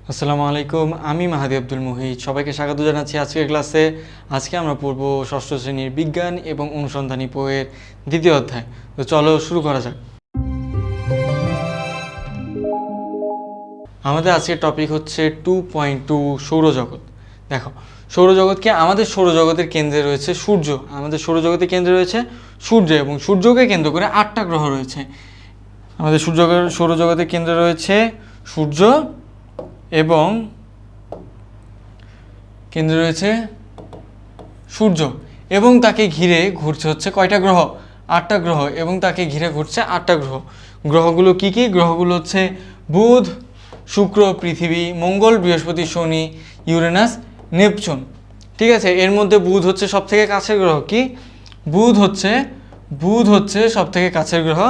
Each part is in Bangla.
আসসালামু আলাইকুম, আমি মাহাদি আব্দুল মুহিত। সবাইকে স্বাগত জানাচ্ছি আজকের ক্লাসে। আজকে আমরা পড়ব ষষ্ঠ শ্রেণীর বিজ্ঞান এবং অনুসন্ধানী বইয়ের দ্বিতীয় অধ্যায়। তো চলো শুরু করা যাক। আমাদের আজকের টপিক হচ্ছে 2.2 সৌরজগৎ। দেখো, সৌরজগৎকে আমাদের সৌরজগতের কেন্দ্রে রয়েছে সূর্য। আমাদের সৌরজগতের কেন্দ্রে রয়েছে সূর্য এবং সূর্যকে কেন্দ্র করে 8টা গ্রহ রয়েছে। আমাদের সৌরজগতের কেন্দ্রে রয়েছে সূর্য এবং কেন্দ্রে রয়েছে সূর্য এবং তাকে ঘিরে ঘুরছে হচ্ছে কয়টা গ্রহ? 8টা গ্রহ। এবং তাকে ঘিরে ঘুরছে 8টা গ্রহ। গ্রহগুলো কি কি? গ্রহগুলো হচ্ছে বুধ, শুক্র, পৃথিবী, মঙ্গল, বৃহস্পতি, শনি, ইউরেনাস, নেপচুন। ঠিক আছে, এর মধ্যে বুধ হচ্ছে সব থেকে কাছের গ্রহ। কি? বুধ হচ্ছে সব থেকে কাছের গ্রহ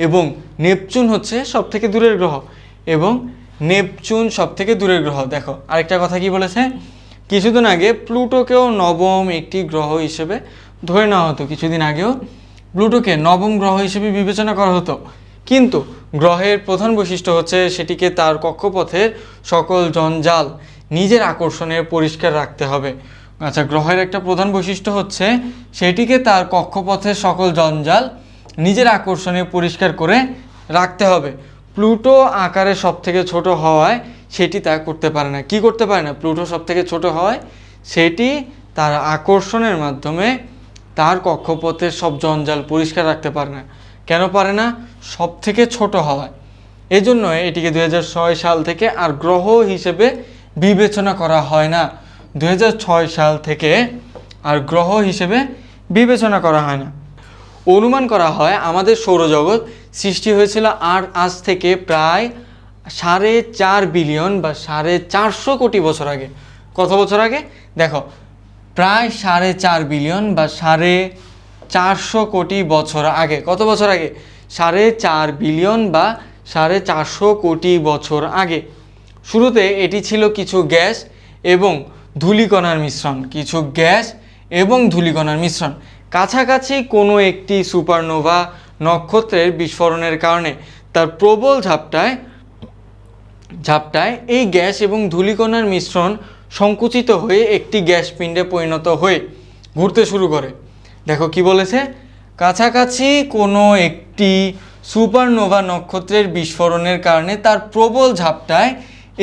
এবং নেপচুন হচ্ছে সব থেকে দূরের গ্রহ। দেখো, আরেকটা কথা কি বলেছে? কিছুদিন আগে প্লুটোকেও নবম একটি গ্রহ হিসেবে ধরে নেওয়া হতো। কিছুদিন আগেও প্লুটোকে নবম গ্রহ হিসেবে বিবেচনা করা হতো, কিন্তু গ্রহের প্রধান বৈশিষ্ট্য হচ্ছে সেটিকে তার কক্ষপথের সকল জঞ্জাল নিজের আকর্ষণে পরিষ্কার রাখতে হবে। আচ্ছা, গ্রহের একটা প্রধান বৈশিষ্ট্য হচ্ছে সেটিকে তার কক্ষপথের সকল জঞ্জাল নিজের আকর্ষণে পরিষ্কার করে রাখতে হবে। প্লুটো আকারে সব থেকে ছোট হওয়ায় সেটি তা করতে পারে না। কি করতে পারে না? প্লুটো সব থেকে ছোট হওয়ায় সেটি তার আকর্ষণের মাধ্যমে তার কক্ষপথের সব জঞ্জাল পরিষ্কার রাখতে পারে না। কেন পারে না? সব থেকে ছোট হওয়ায়। এই জন্য এটিকে 2006 সাল থেকে আর গ্রহ হিসেবে বিবেচনা করা হয় না। 2006 সাল থেকে আর গ্রহ হিসেবে বিবেচনা করা হয় না। অনুমান করা হয় আমাদের সৌরজগৎ সৃষ্টি হয়েছিল আজ থেকে প্রায় 4.5 বিলিয়ন বা 450 কোটি বছর আগে। কত বছর আগে? দেখো, প্রায় 4.5 বিলিয়ন বা 450 কোটি বছর আগে। কত বছর আগে? 4.5 বিলিয়ন বা 450 কোটি বছর আগে। শুরুতে এটি ছিল কিছু গ্যাস এবং ধূলিকণার মিশ্রণ। কাছাকাছি কোনো একটি সুপারনোভা নক্ষত্রের বিস্ফোরণের কারণে তার প্রবল ঝাপটায় এই গ্যাস এবং ধূলিকণার মিশ্রণ সংকুচিত হয়ে একটি গ্যাস পিণ্ডে পরিণত হয়ে ঘুরতে শুরু করে। দেখো কি বলেছে? কাছাকাছি কোনো একটি সুপারনোভা নক্ষত্রের বিস্ফোরণের কারণে তার প্রবল ঝাপটায়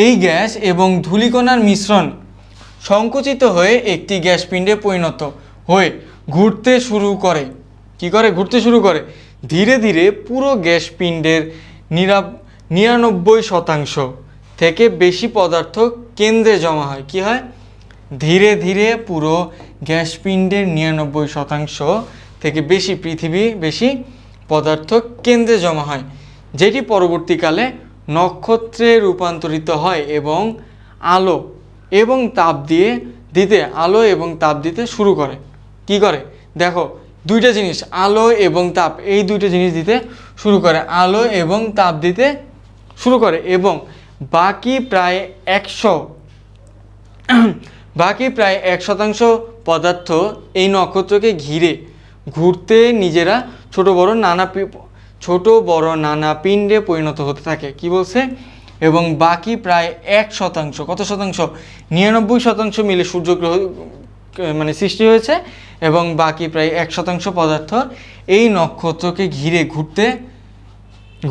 এই গ্যাস এবং ধূলিকণার মিশ্রণ সংকুচিত হয়ে একটি গ্যাস পিণ্ডে পরিণত হয়ে ঘুরতে শুরু করে। কি করে? ঘুরতে শুরু করে। ধীরে ধীরে পুরো গ্যাস পিণ্ডের 99% থেকে বেশি পদার্থ কেন্দ্রে জমা হয়। কি হয়? ধীরে ধীরে পুরো গ্যাস পিণ্ডের 99% থেকে বেশি পদার্থ কেন্দ্রে জমা হয়, যেটি পরবর্তীকালে নক্ষত্রে রূপান্তরিত হয় এবং আলো এবং তাপ দিতে শুরু করে। কি করে? দেখো, দুইটা জিনিস, আলো এবং তাপ, এই দুইটা জিনিস দিতে শুরু করে। আলো এবং তাপ দিতে শুরু করে এবং বাকি প্রায় 1% পদার্থ এই নক্ষত্রকে ঘিরে ঘুরতে নিজেরা ছোট বড় নানা পিণ্ডে পরিণত হতে থাকে। কি বলছে? এবং বাকি প্রায় 1%, কত শতাংশ? 99% মিলে সূর্যগ্রহ সৃষ্টি হয়েছে এবং বাকি প্রায় 1% পদার্থ এই নক্ষত্রকে ঘিরে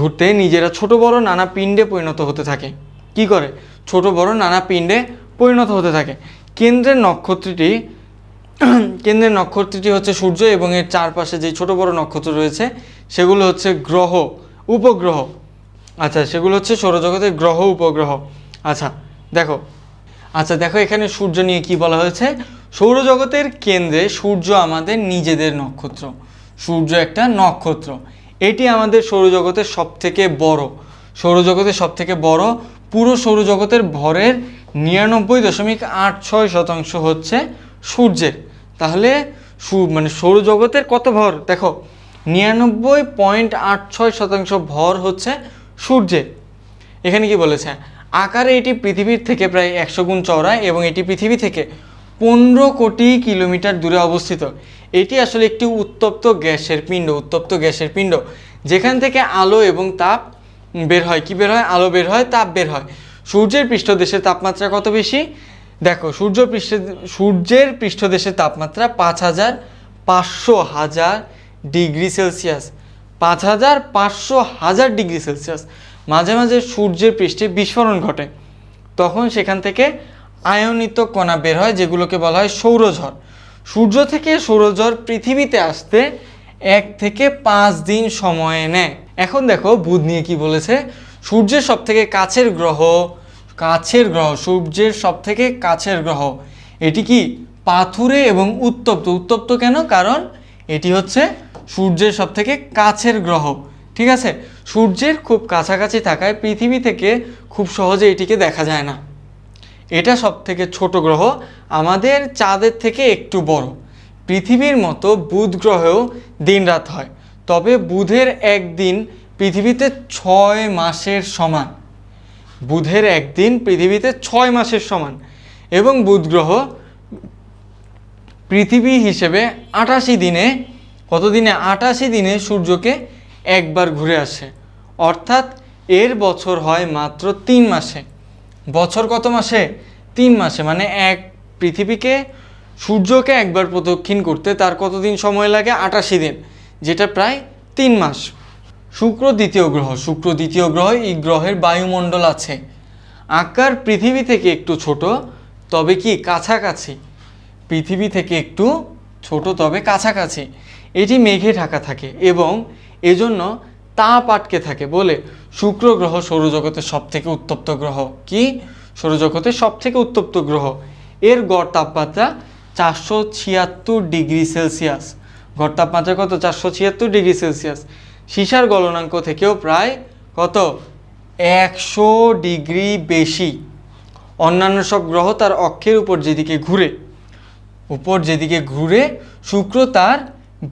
ঘুরতে নিজেরা ছোট বড় নানা পিণ্ডে পরিণত হতে থাকে। কি করে? ছোট বড় নানা পিণ্ডে পরিণত হতে থাকে। কেন্দ্রের নক্ষত্রটি হচ্ছে সূর্য এবং এর চারপাশে যে ছোট বড় নক্ষত্র রয়েছে সেগুলো হচ্ছে উপগ্রহ। আচ্ছা, সেগুলো হচ্ছে সৌরজগতের গ্রহ উপগ্রহ। আচ্ছা দেখো এখানে সূর্য নিয়ে কি বলা হয়েছে? সৌরজগতের কেন্দ্রে সূর্য আমাদের নিজেদের নক্ষত্র। সূর্য একটা নক্ষত্র। এটি আমাদের সৌরজগতের সবথেকে বড়। পুরো সৌরজগতের ভরের 99.86% হচ্ছে সূর্যের। তাহলে সৌরজগতের কত ভর? দেখো, 99.86% ভর হচ্ছে সূর্যের। এখানে কি বলেছে? আকারে এটি পৃথিবীর থেকে প্রায় 100 গুণ চওড়া এবং এটি পৃথিবী থেকে 15 কোটি কিলোমিটার দূরে অবস্থিত। এটি আসলে একটি উত্তপ্ত গ্যাসের পিণ্ড, যেখান থেকে আলো এবং তাপ বের হয়। কি বের হয়? আলো বের হয়, তাপ বের হয়। সূর্যের পৃষ্ঠদেশের তাপমাত্রা কত বেশি? দেখো সূর্যের পৃষ্ঠদেশের তাপমাত্রা 5,500 ডিগ্রি সেলসিয়াস। 5,500 degree Celsius. মাঝে মাঝে সূর্যের পৃষ্ঠে বিস্ফোরণ ঘটে, তখন সেখান থেকে আয়নিত কণা বের হয়, যেগুলোকে বলা হয় সৌরঝড়। সূর্য থেকে সৌরঝড় পৃথিবীতে আসতে 1 থেকে 5 দিন সময় নেয়। এখন দেখো বুধ নিয়ে কি বলেছে। সূর্যের সবথেকে কাছের গ্রহ, সূর্যের সবথেকে কাছের গ্রহ, এটি কি পাথুরে এবং উত্তপ্ত। উত্তপ্ত কেন? কারণ এটি হচ্ছে সূর্যের সবথেকে কাছের গ্রহ। ঠিক আছে, সূর্যের খুব কাছাকাছি থাকায় পৃথিবী থেকে খুব সহজে এটিকে দেখা যায় না। এটা সবথেকে ছোট গ্রহ, আমাদের চাঁদের থেকে একটু বড়। পৃথিবীর মতো বুধ গ্রহেও দিন রাত হয়, তবে বুধের একদিন পৃথিবীতে 6 মাসের সমান। বুধের একদিন পৃথিবীতে 6 মাসের সমান। এবং বুধ গ্রহ পৃথিবী হিসেবে 88 দিনে, কত দিনে? 88 দিনে সূর্যকে একবার ঘুরে আসে। অর্থাৎ এর বছর হয় মাত্র 3 মাসে। বছর কত মাসে? 3 মাসে। মানে পৃথিবীকে, সূর্যকে একবার প্রদক্ষিণ করতে তার কতদিন সময় লাগে? 88 দিন, যেটা প্রায় 3 মাস। শুক্র দ্বিতীয় গ্রহ। এই গ্রহের বায়ুমণ্ডল আছে। আকার পৃথিবী থেকে একটু ছোট, তবে কি কাছাকাছি। পৃথিবী থেকে একটু ছোট তবে কাছাকাছি। এটি মেঘে ঢাকা থাকে এবং এজন্য তাপ আটকে থাকে বলে শুক্র গ্রহ সৌরজগতের সবথেকে উত্তপ্ত গ্রহ। কি? সৌরজগতের সবথেকে উত্তপ্ত গ্রহ। এর গড় তাপমাত্রা 476 ডিগ্রি সেলসিয়াস। গড় তাপমাত্রা কত? 476 ডিগ্রি সেলসিয়াস। সীসার গলনাঙ্ক থেকেও প্রায় কত? 100 ডিগ্রি বেশি। অন্যান্য সব গ্রহ তার অক্ষের উপর যেদিকে ঘুরে শুক্র তার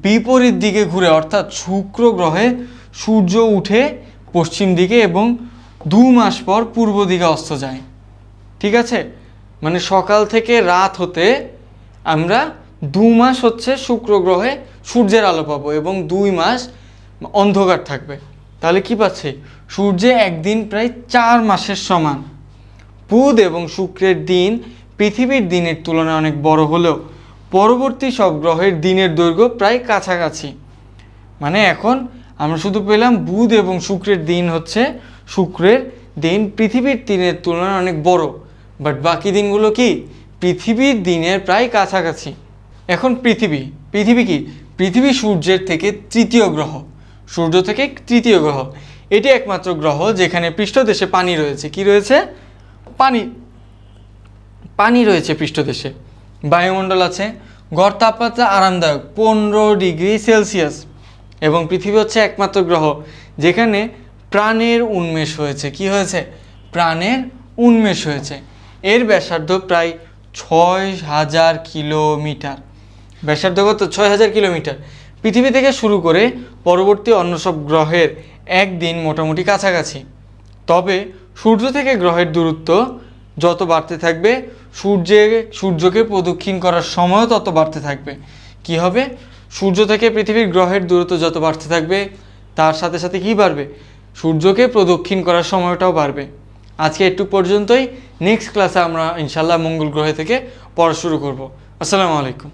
বিপরীত দিকে ঘুরে। অর্থাৎ শুক্র গ্রহে সূর্য উঠে পশ্চিম দিকে এবং 2 মাস পর পূর্ব দিকে অস্ত যায়। ঠিক আছে, মানে সকাল থেকে রাত হতে আমরা 2 মাস হচ্ছে শুক্র গ্রহে সূর্যের আলো পাবো এবং 2 মাস অন্ধকার থাকবে। তাহলে কি পাচ্ছি? সূর্যে একদিন প্রায় 4 মাসের সমান। বুধ এবং শুক্রের দিন পৃথিবীর দিনের তুলনায় অনেক বড় হলেও পরবর্তী সব গ্রহের দিনের দৈর্ঘ্য প্রায় কাছাকাছি। মানে এখন আমরা শুধু পেলাম বুধ এবং শুক্রের দিন হচ্ছে, শুক্রের দিন পৃথিবীর দিনের তুলনায় অনেক বড়, বাট বাকি দিনগুলো কি পৃথিবীর দিনের প্রায় কাছাকাছি। এখন পৃথিবী কি? পৃথিবী সূর্যের থেকে তৃতীয় গ্রহ। সূর্য থেকে তৃতীয় গ্রহ। এটি একমাত্র গ্রহ যেখানে পৃষ্ঠদেশে পানি রয়েছে। কি রয়েছে? পানি রয়েছে পৃষ্ঠদেশে। বায়ুমণ্ডল আছে। গড় তাপমাত্রা আরামদায়ক 15 ডিগ্রি সেলসিয়াস। এবং পৃথিবী হচ্ছে একমাত্র গ্রহ যেখানে প্রাণের উন্মেষ হয়েছে। কি হয়েছে? প্রাণের উন্মেষ হয়েছে। এর ব্যাসার্ধ প্রায় 6000 কিলোমিটার। ব্যাসার্ধ কত? 6000 কিলোমিটার। পৃথিবী থেকে শুরু করে পরবর্তী অন্য সব গ্রহের একদিন মোটামুটি কাছাকাছি। তবে সূর্য থেকে গ্রহের দূরত্ব যত বাড়তে থাকবে, সূর্যকে প্রদক্ষিণ করার সময়ও তত বাড়তে থাকবে। কি হবে? সূর্য থেকে পৃথিবীর গ্রহের দূরত্ব যত বাড়তে থাকবে, তার সাথে সাথে কি বাড়বে? সূর্যকে প্রদক্ষিণ করার সময়টাও বাড়বে। আজকে একটু পর্যন্তই। নেক্সট ক্লাসে আমরা ইনশাল্লাহ মঙ্গল গ্রহে থেকে পড়া শুরু করব। আসসালামু আলাইকুম।